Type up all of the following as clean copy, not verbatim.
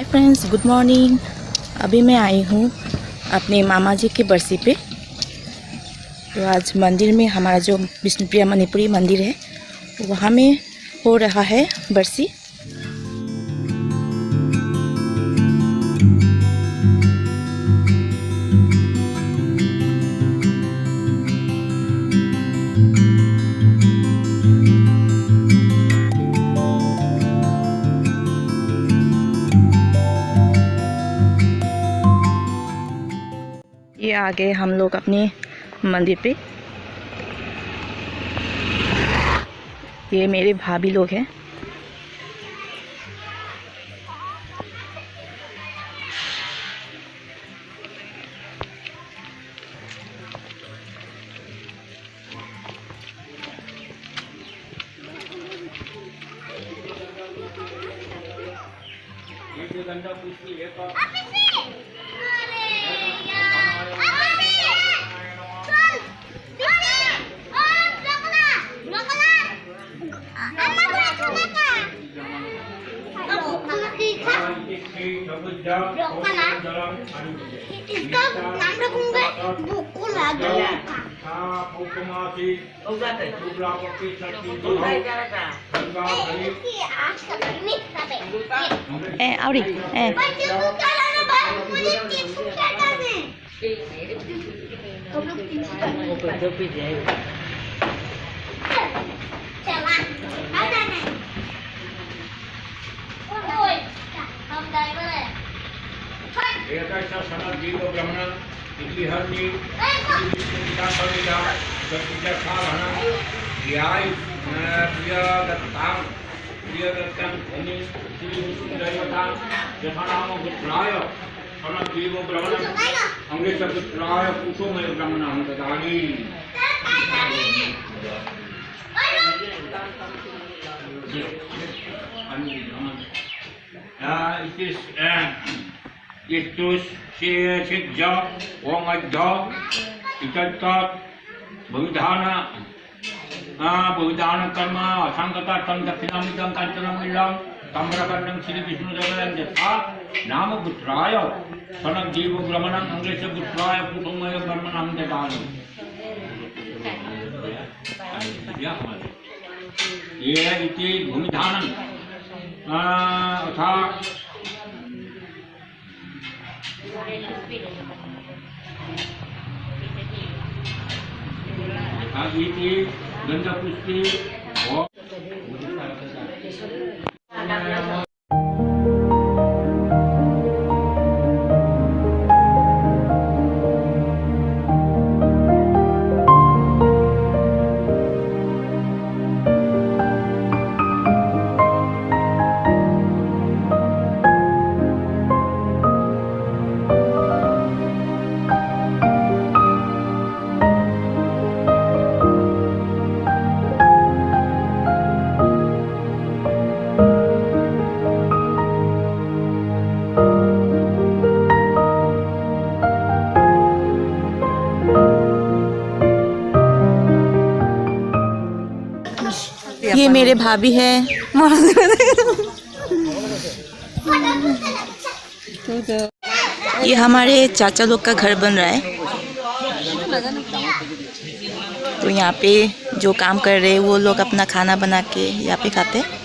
Hi friends, good morning. अभी मैं आई हूँ अपने मामा जी की बरसी पे। तो आज मंदिर में हमारा जो विष्णुप्रिया मणिपुरी मंदिर है वहाँ में हो रहा है बरसी। ये आ गए हम लोग अपने मंदिर पे। ये मेरे भाभी लोग हैं। इसका नाम रखूंगा बुकुला आवड़ी Kristus Sijja Wong Adha Itatat Bhudana Bhudana Karma Sangata Tam Dakshinamidam Kanchanamilam Tamrakarnam Sri Vishnu Devaram Jatha Nama Putraya Sanak Jiva Brahmanam Anglesha Putraya Putumaya Brahmanam Dadani. ये इति भूमिधानम अथा इति गंधपुष्टि ये मेरे भाभी है। ये हमारे चाचा लोग का घर बन रहा है। तो यहाँ पे जो काम कर रहे हैं वो लोग अपना खाना बना के यहाँ पे खाते हैं।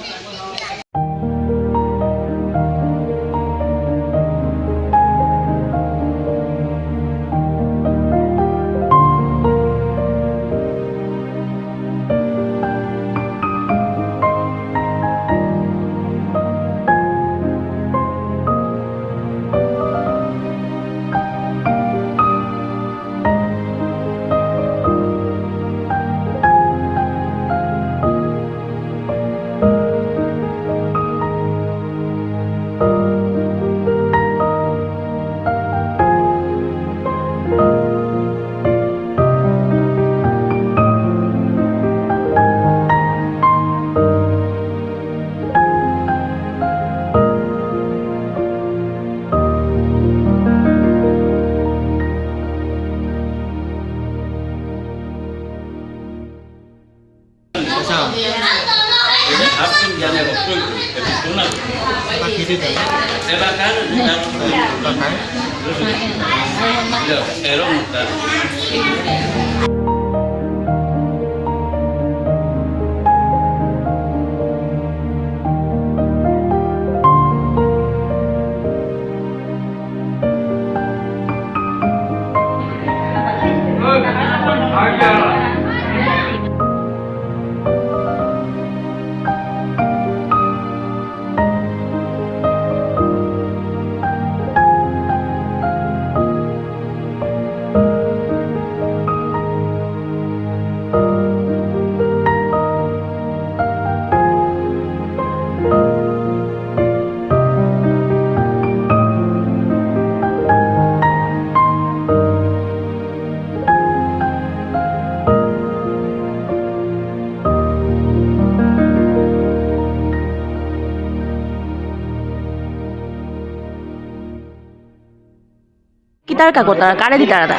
কিতাৰ কাকতাৰ কাৰে দি তাৰা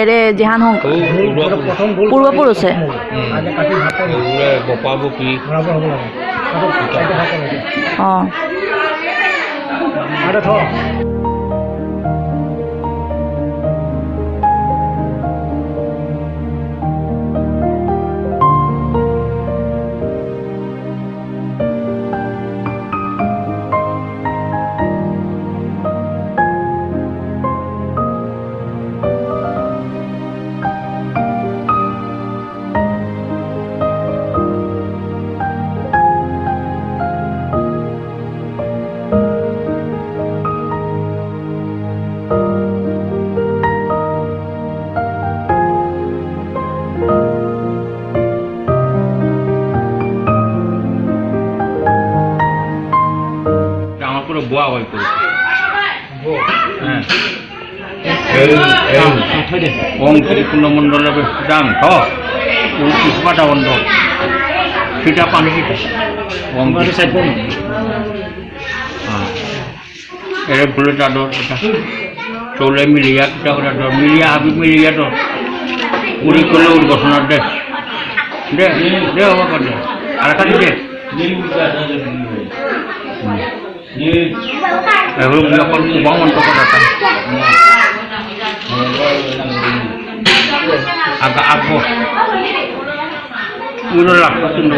এৰে জেহান হং পূৰ্বপুৰুষে অঁ বোৱা হৈ পৰিছে ওম শ্রী কুণ্ডমণ্ডল বিষ্ণাং পুষ্পাটা বন্ধ সেটা পানি ওম এর ফুলে চাদর এটা চলে মিলিয়া এটা করে মিলিয়া হাবি মিলিয়া তো উড়ি করলে উদ্ঘটনার দে দে দে হওয়া করে আর একটা দে এগুলো যখন বমন্ত করাটা agak aku udah lah ketemu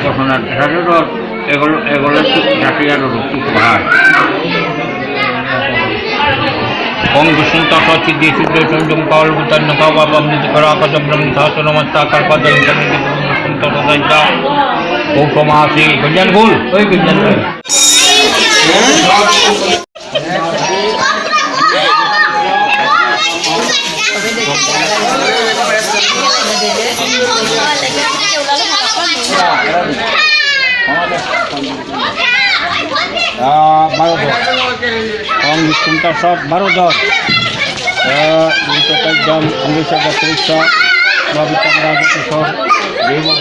personal saya tuh egola jadi ada rujuk bahas Om Wisnu Tata Cidi Sude Sanjung Kaul Butan Nakawa Bamni Dikara Kadam Ram Satu Namasta Karpada Intan Wisnu Tata Saita Om Somasi Kenjan Gul Kenjan Gul Om Wisnu Tata Barodar Itu jam Indonesia Batrisa Babitan Raja Kisor Dewa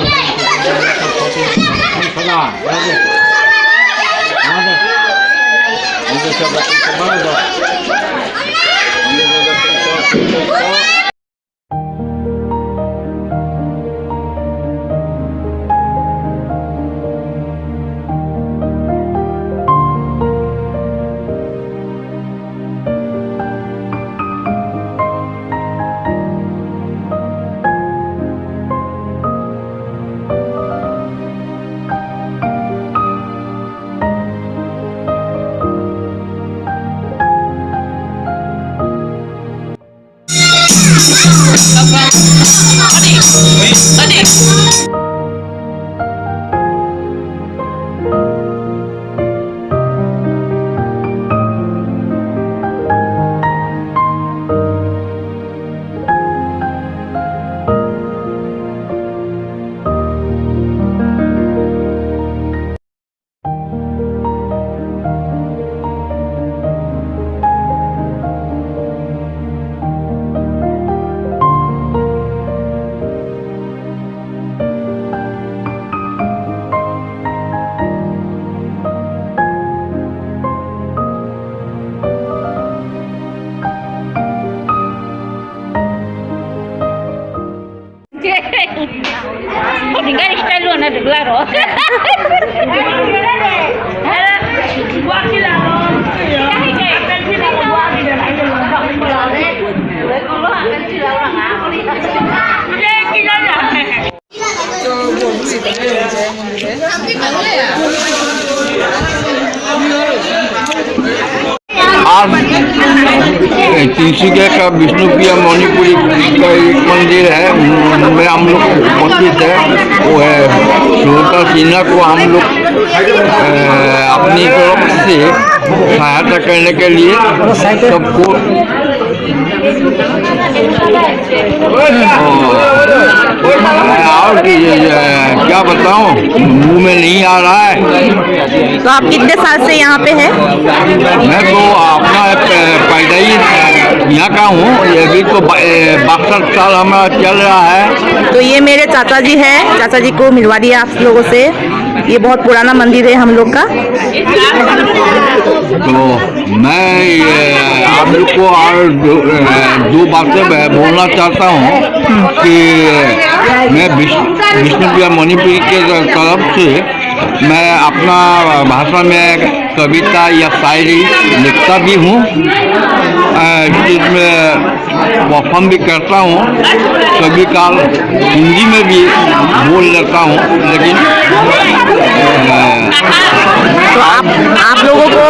Indonesia Batrisa Barodar आज तिनसुकिया का विष्णुप्रिया मणिपुरी का एक मंदिर है, उनमें हम लोग उपस्थित है। वो है सुनीता सिन्हा को हम लोग अपनी तरफ से सहायता करने के लिए सबको और क्या बताऊं, मुंह में नहीं आ रहा है। तो आप कितने साल से यहाँ पे हैं? मैं तो अपना पैदा ही यहाँ का हूँ। ये भी तो 62 साल हमारा चल रहा है। तो ये मेरे चाचा जी हैं, चाचा जी को मिलवा दिया आप लोगों से। ये बहुत पुराना मंदिर है हम लोग का। तो मैं आप लोग को और दो बातें बोलना चाहता हूँ कि मैं विष्णुप्रिया मणिपुरी के तरफ से मैं अपना भाषा में कविता या शायरी लिखता भी हूँ, स्टेज में परफॉर्म भी करता हूँ, कभी काल हिंदी में भी बोल लेता हूँ। लेकिन तो आप लोगों को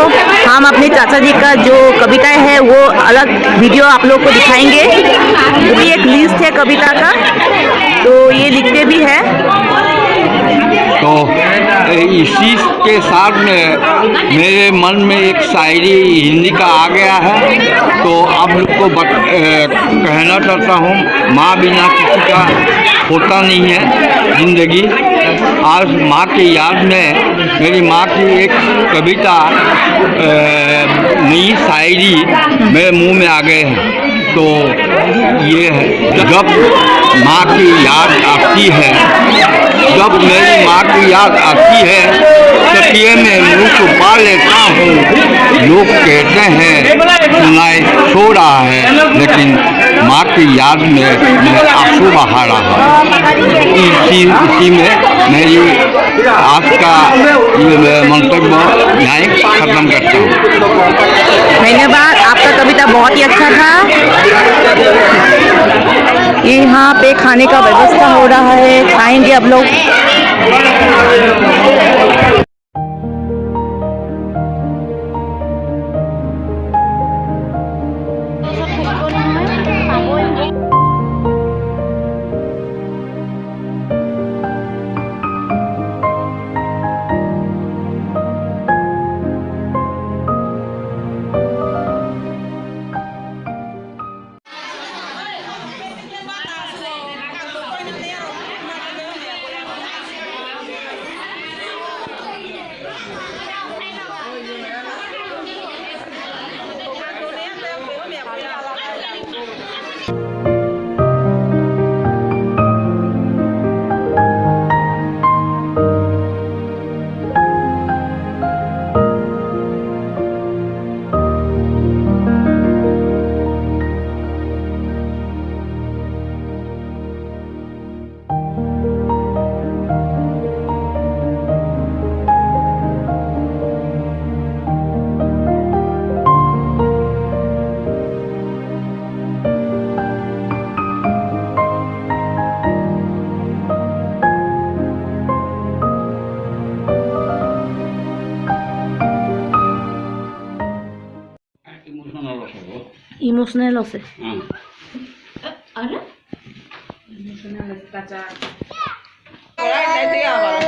हम अपने चाचा जी का जो कविताएं हैं वो अलग वीडियो आप लोग को दिखाएंगे। वो भी एक लिस्ट है कविता का, तो ये लिखते भी है। तो इसी के साथ में मेरे मन में एक शायरी हिंदी का आ गया है, तो आप लोग को कहना चाहता हूँ, माँ बिना किसी का होता नहीं है जिंदगी। आज माँ की याद में मेरी माँ की एक कविता नई शायरी मेरे मुंह में आ गए हैं। तो ये है, जब माँ की याद आती है, जब मेरी माँ की याद आती है, तकिए में मुँह छुपा लेता हूँ। लोग कहते हैं सुनाई सो रहा है, लेकिन माँ की याद में मैं आंसू बहा रहा हूँ। इसी में मेरी आज का मंतव्य यहाँ खत्म करता हूँ। धन्यवाद, आपका कविता बहुत ही अच्छा था। यहाँ पे खाने का व्यवस्था हो रहा है, खाएंगे अब लोग। ইমোশনাল আছে আরে ইমোশনাল আছে চাচা ওরাই যাইতে আবার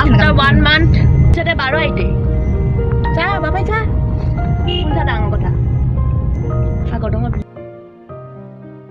After 1 month, saya baru aja. Cah, bapak cah. Pun saya dah angkat. Aku dong.